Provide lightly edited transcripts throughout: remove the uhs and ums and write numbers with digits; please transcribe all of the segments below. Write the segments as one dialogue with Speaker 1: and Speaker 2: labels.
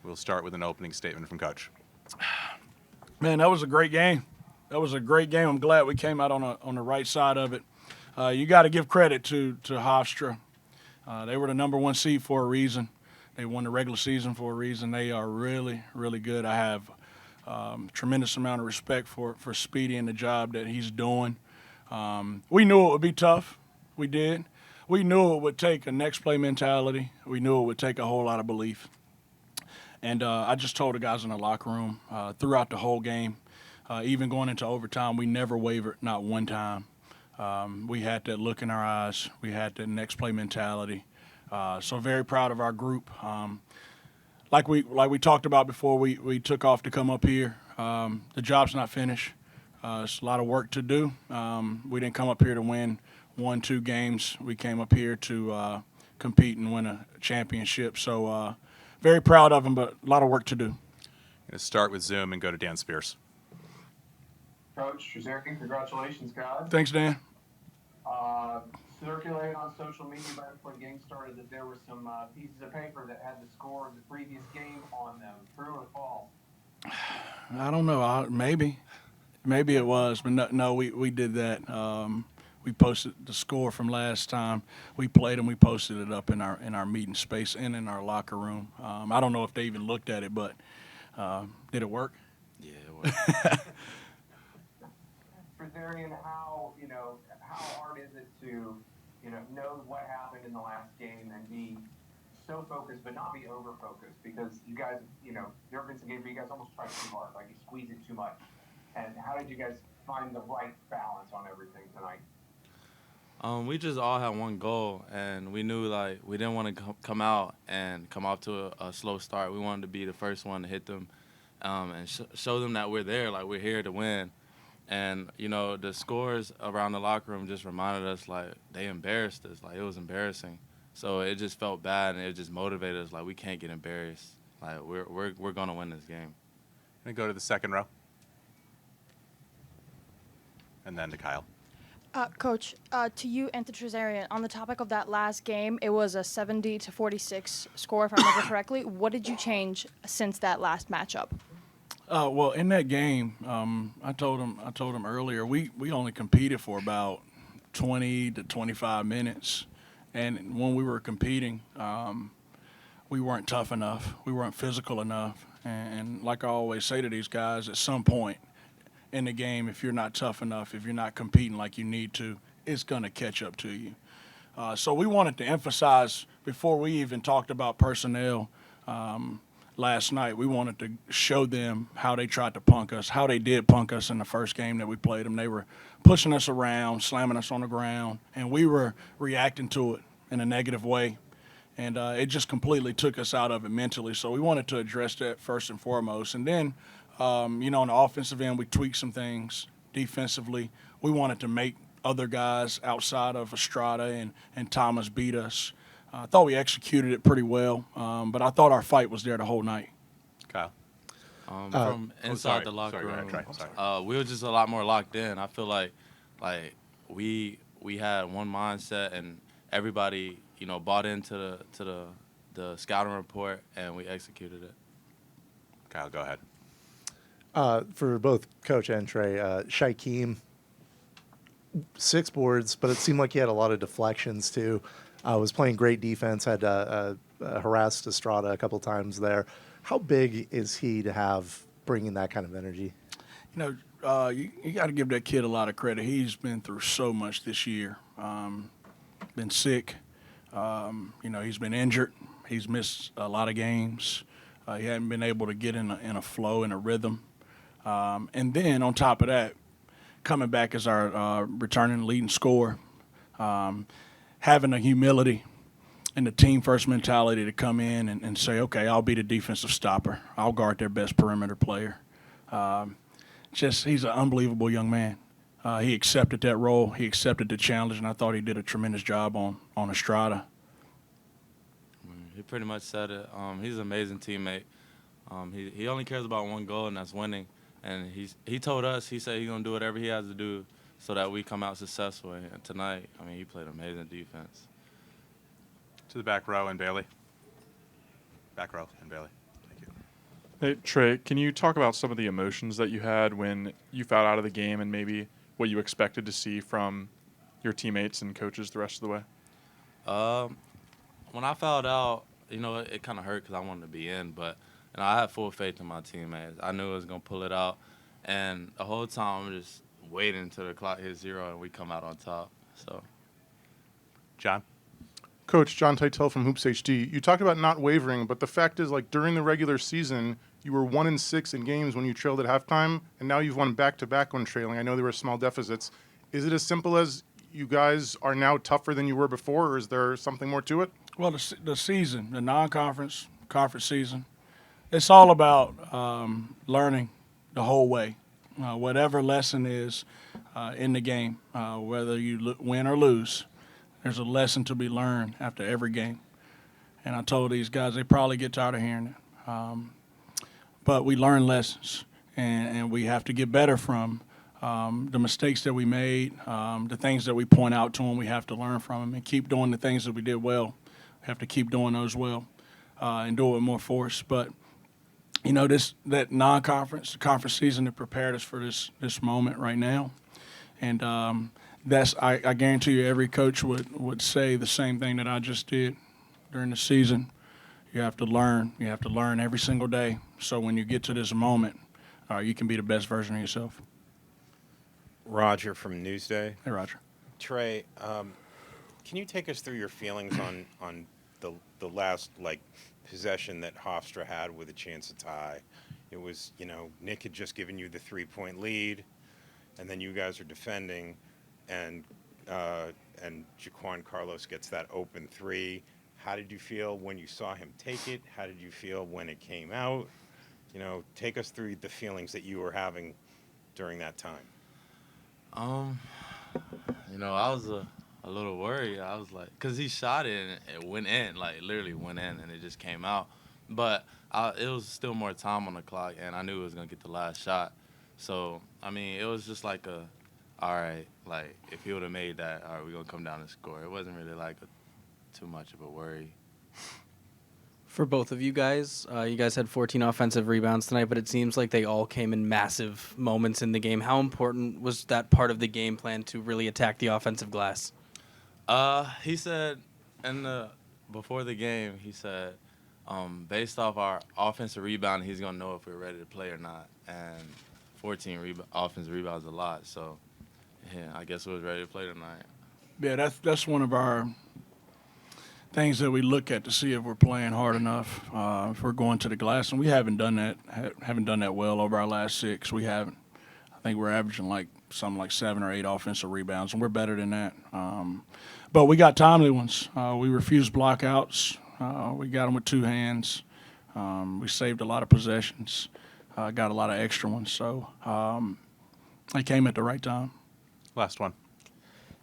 Speaker 1: We'll start with an opening statement from Coach.
Speaker 2: Man, that was a great game. That was a great game. I'm glad we came out on the right side of it. You got to give credit to Hofstra. They were the number one seed for a reason. They won the regular season for a reason. They are really, really good. I have tremendous amount of respect for Speedy and the job that he's doing. We knew it would be tough. We did. We knew it would take a next play mentality. We knew it would take a whole lot of belief. And I just told the guys in the locker room throughout the whole game, even going into overtime, we never wavered, not one time. We had that look in our eyes. We had that next play mentality. So very proud of our group. Like we talked about before we took off to come up here. The job's not finished. It's a lot of work to do. We didn't come up here to win 1-2 games. We came up here to compete and win a championship. So very proud of them, but a lot of work to do.
Speaker 1: I'm going to start with Zoom and go to Dan Spears.
Speaker 3: Coach Shakeem, congratulations, guys.
Speaker 2: Thanks, Dan.
Speaker 3: Circulated on social media right before the game started that there were some pieces of paper that had the score of the previous game on them. True or false?
Speaker 2: I don't know. Maybe it was, but no, we did that. We posted the score from last time we played, and we posted it up in our meeting space and in our locker room. I don't know if they even looked at it, but did it work?
Speaker 4: Yeah, it was.
Speaker 3: For Darian, how hard is it to know what happened in the last game and be so focused but not be over focused, because you guys, there have been some games where you guys almost try too hard, like you squeeze it too much. And how did you guys find the right balance on everything tonight?
Speaker 4: We just all had one goal, and we knew we didn't want to come out and come off to a slow start. We wanted to be the first one to hit them, and show them that we're there, we're here to win. And the scores around the locker room just reminded us they embarrassed us. It was embarrassing. So it just felt bad, and it just motivated us. We can't get embarrassed. We're gonna win this game.
Speaker 1: I'm going to go to the second row. And then to Kyle.
Speaker 5: Coach, to you and to Trezarian, on the topic of that last game, it was a 70-46 score, if I remember correctly. What did you change since that last matchup?
Speaker 2: Well, in that game, I told him earlier, we only competed for about 20 to 25 minutes. And when we were competing, we weren't tough enough. We weren't physical enough. And like I always say to these guys, at some point in the game, if you're not tough enough, if you're not competing like you need to, it's going to catch up to you. So we wanted to emphasize, before we even talked about personnel, last night, we wanted to show them how they tried to punk us, how they did punk us in the first game that we played them. They were pushing us around, slamming us on the ground, and we were reacting to it in a negative way. And it just completely took us out of it mentally. So we wanted to address that first and foremost. And then, on the offensive end, we tweaked some things defensively. We wanted to make other guys outside of Estrada and Thomas beat us. I thought we executed it pretty well, but I thought our fight was there the whole night.
Speaker 1: Kyle.
Speaker 4: From inside the locker room, we were just a lot more locked in. I feel like we had one mindset, and everybody bought into the scouting report, and we executed it.
Speaker 1: Kyle, go ahead.
Speaker 6: For both Coach and Trey, Shakeem, 6 boards, but it seemed like he had a lot of deflections too. Was playing great defense, had harassed Estrada a couple times there. How big is he to have bringing that kind of energy?
Speaker 2: You got to give that kid a lot of credit. He's been through so much this year. Been sick. He's been injured. He's missed a lot of games. He hadn't been able to get in a flow, in a rhythm. And then on top of that, coming back as our returning leading scorer, having the humility and the team-first mentality to come in and say, okay, I'll be the defensive stopper. I'll guard their best perimeter player. He's an unbelievable young man. He accepted that role. He accepted the challenge, and I thought he did a tremendous job on Estrada.
Speaker 4: He pretty much said it. He's an amazing teammate. He only cares about one goal, and that's winning. And he told us, he said he's going to do whatever he has to do so that we come out successful. And tonight, he played amazing defense.
Speaker 1: To the back row and Bailey. Back row and Bailey. Thank you.
Speaker 7: Hey, Trey, can you talk about some of the emotions that you had when you fouled out of the game and maybe what you expected to see from your teammates and coaches the rest of the way?
Speaker 4: When I fouled out, it kind of hurt because I wanted to be in, but I had full faith in my teammates. I knew I was going to pull it out, and the whole time I'm just waiting until the clock hits 0 and we come out on top. So,
Speaker 1: John?
Speaker 8: Coach John Titel from Hoops HD. You talked about not wavering, but the fact is, like, during the regular season, you were 1-6 in games when you trailed at halftime, and now you've won back-to-back when trailing. I know there were small deficits. Is it as simple as you guys are now tougher than you were before, or is there something more to it?
Speaker 2: Well, the season, the non-conference, conference season, it's all about learning the whole way. Whatever lesson is in the game, whether you win or lose, there's a lesson to be learned after every game. And I told these guys, they probably get tired of hearing it. But we learn lessons, and we have to get better from the mistakes that we made, the things that we point out to them. We have to learn from them and keep doing the things that we did well. We have to keep doing those well and do it with more force. But that non-conference, the conference season, that prepared us for this moment right now, and I guarantee you, every coach would say the same thing that I just did during the season. You have to learn. You have to learn every single day. So when you get to this moment, you can be the best version of yourself.
Speaker 9: Roger from Newsday.
Speaker 2: Hey, Roger.
Speaker 9: Trey, can you take us through your feelings on the last possession that Hofstra had with a chance to tie? It was, Nick had just given you the 3-point lead, and then you guys are defending, and Jaquan Carlos gets that open 3. How did you feel when you saw him take it? How did you feel when it came out? Take us through the feelings that you were having during that time.
Speaker 4: I was a little worried. I was like, because he shot it and it went in, literally went in, and it just came out. But it was still more time on the clock, and I knew it was going to get the last shot. So, it was just all right, if he would have made that, all right, we're going to come down and score. It wasn't really too much of a worry.
Speaker 10: For both of you guys had 14 offensive rebounds tonight, but it seems like they all came in massive moments in the game. How important was that part of the game plan to really attack the offensive glass?
Speaker 4: He said before the game, he said, based off our offensive rebound, he's going to know if we're ready to play or not. And 14 offensive rebounds is a lot, so yeah, I guess we was ready to play tonight.
Speaker 2: Yeah, that's one of our things that we look at to see if we're playing hard enough, if we're going to the glass, and we haven't done that well over our last 6. We haven't. I think we're averaging something like 7 or 8 offensive rebounds, and we're better than that. But we got timely ones. We refused blockouts. We got them with 2 hands. We saved a lot of possessions. Got a lot of extra ones. So they came at the right time.
Speaker 1: Last one.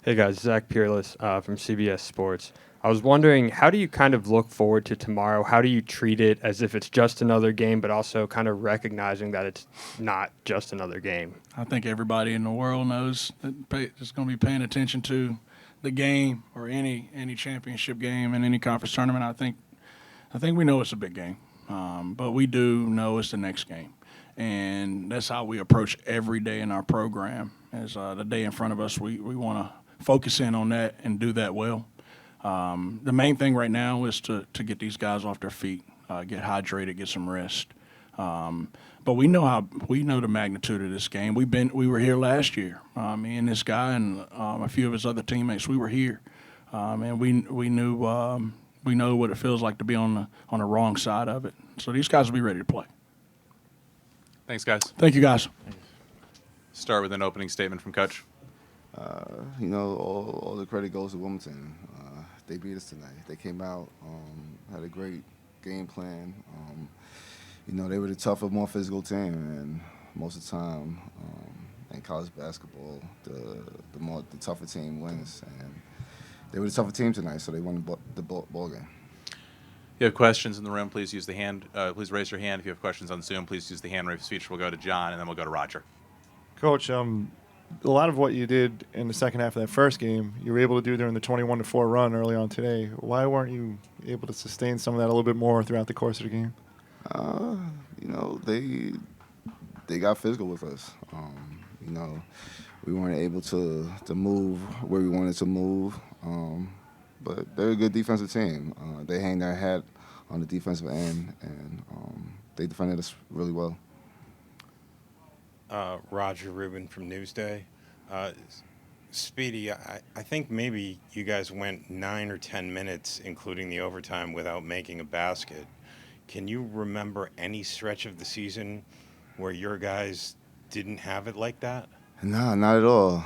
Speaker 11: Hey guys, Zach Peerless from CBS Sports. I was wondering, how do you kind of look forward to tomorrow? How do you treat it as if it's just another game, but also kind of recognizing that it's not just another game? I
Speaker 2: think everybody in the world knows that is going to be paying attention to the game or any championship game in any conference tournament. I think we know it's a big game, but we do know it's the next game. And that's how we approach every day in our program. As the day in front of us, we want to focus in on that and do that well. The main thing right now is to get these guys off their feet, get hydrated, get some rest. But we know the magnitude of this game. We were here last year. Me and this guy and a few of his other teammates. We were here, and we know what it feels like to be on the wrong side of it. So these guys will be ready to play.
Speaker 1: Thanks, guys.
Speaker 2: Thank you, guys.
Speaker 1: Start with an opening statement from Coach.
Speaker 12: All the credit goes to Wilmington. They beat us tonight. They came out, had a great game plan. They were the tougher, more physical team, and most of the time in college basketball, the tougher team wins. And they were the tougher team tonight, so they won the ball game.
Speaker 1: If you have questions in the room, please use the hand. Please raise your hand. If you have questions on Zoom, please use the hand raise feature. We'll go to John, and then we'll go to Roger.
Speaker 13: Coach, a lot of what you did in the second half of that first game, you were able to do during the 21-4 run early on today. Why weren't you able to sustain some of that a little bit more throughout the course of the game?
Speaker 12: you know, they got physical with us. You know, we weren't able to move where we wanted to move, but they're a good defensive team. They hang their hat on the defensive end, and they defended us really well.
Speaker 9: Roger Rubin from Newsday. Speedy, I think maybe you guys went 9 or 10 minutes, including the overtime, without making a basket. Can you remember any stretch of the season where your guys didn't have it like that?
Speaker 12: No, not at all.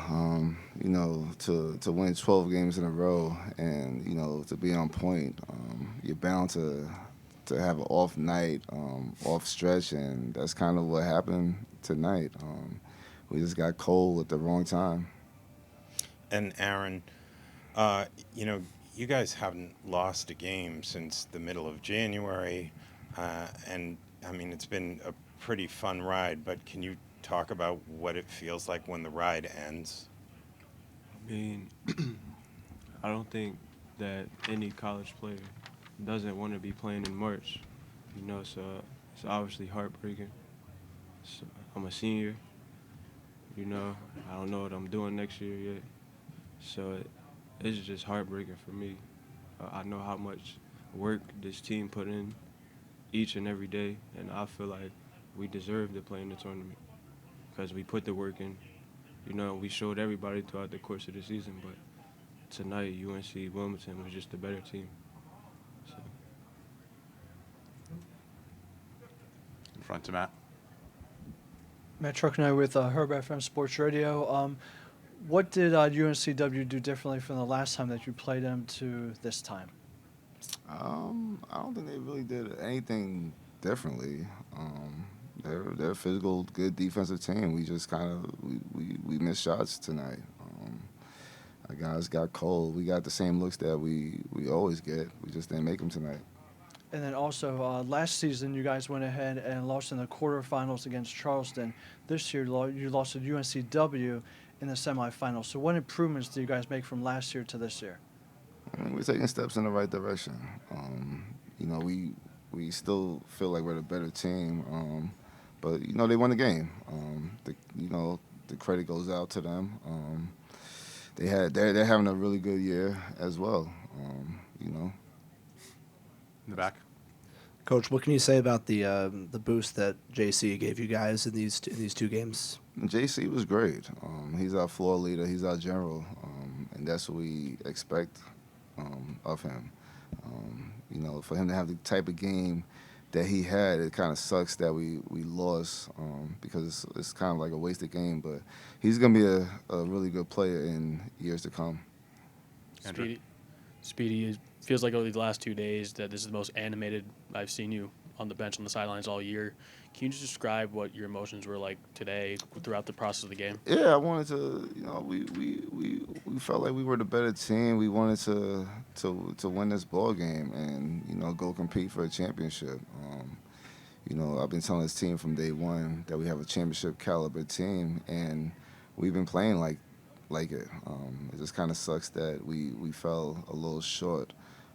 Speaker 12: You know, to win 12 games in a row and, you know, to be on point, you're bound to have an off night, off stretch, and that's kind of what happened tonight. We just got cold at the wrong time.
Speaker 9: And Aaron, you know, you guys haven't lost a game since the middle of January, and I mean, it's been a pretty fun ride, but can you talk about what it feels like when the ride ends?
Speaker 14: I mean, I don't think that any college player doesn't want to be playing in March. You know, so it's obviously heartbreaking. So I'm a senior. You know, I don't know what I'm doing next year yet. So it's just heartbreaking for me. I know how much work this team put in each and every day, and I feel like we deserve to play in the tournament because we put the work in. You know, we showed everybody throughout the course of the season, but tonight UNC Wilmington was just the better team. So.
Speaker 1: In front to Matt.
Speaker 15: Matt Trucknight with Herb FM Sports Radio. What did UNCW do differently from the last time that you played them to this time?
Speaker 12: I don't think they really did anything differently. They're a physical, good defensive team. We just kind of we missed shots tonight. Our guys got cold. We got the same looks that we always get. We just didn't make them tonight.
Speaker 15: And then also, last season you guys went ahead and lost in the quarterfinals against Charleston. This year you lost to UNCW in the semifinals. So what improvements do you guys make from last year to this year?
Speaker 12: I mean, we're taking steps in the right direction. You know, we still feel like we're the better team, but you know they won the game. You know, the credit goes out to them. They're having a really good year as well. You know.
Speaker 1: In the back.
Speaker 16: Coach, what can you say about the boost that JC gave you guys in these two games?
Speaker 12: JC was great. He's our floor leader. He's our general, and that's what we expect of him. You know, for him to have the type of game that he had, it kind of sucks that we lost because it's kind of like a wasted game. But he's going to be a really good player in years to come.
Speaker 17: Speedy, it feels like over the last 2 days that this is the most animated I've seen you on the bench on the sidelines all year. Can you just describe what your emotions were like today throughout the process of the game?
Speaker 12: Yeah, I wanted to. You know, we felt like we were the better team. We wanted to win this ball game and you know go compete for a championship. You know, I've been telling this team from day one that we have a championship caliber team, and we've been playing like it. It just kind of sucks that we fell a little short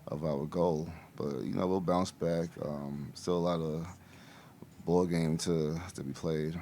Speaker 12: of our goal, but you know we'll bounce back. Still a lot of ball game to be played.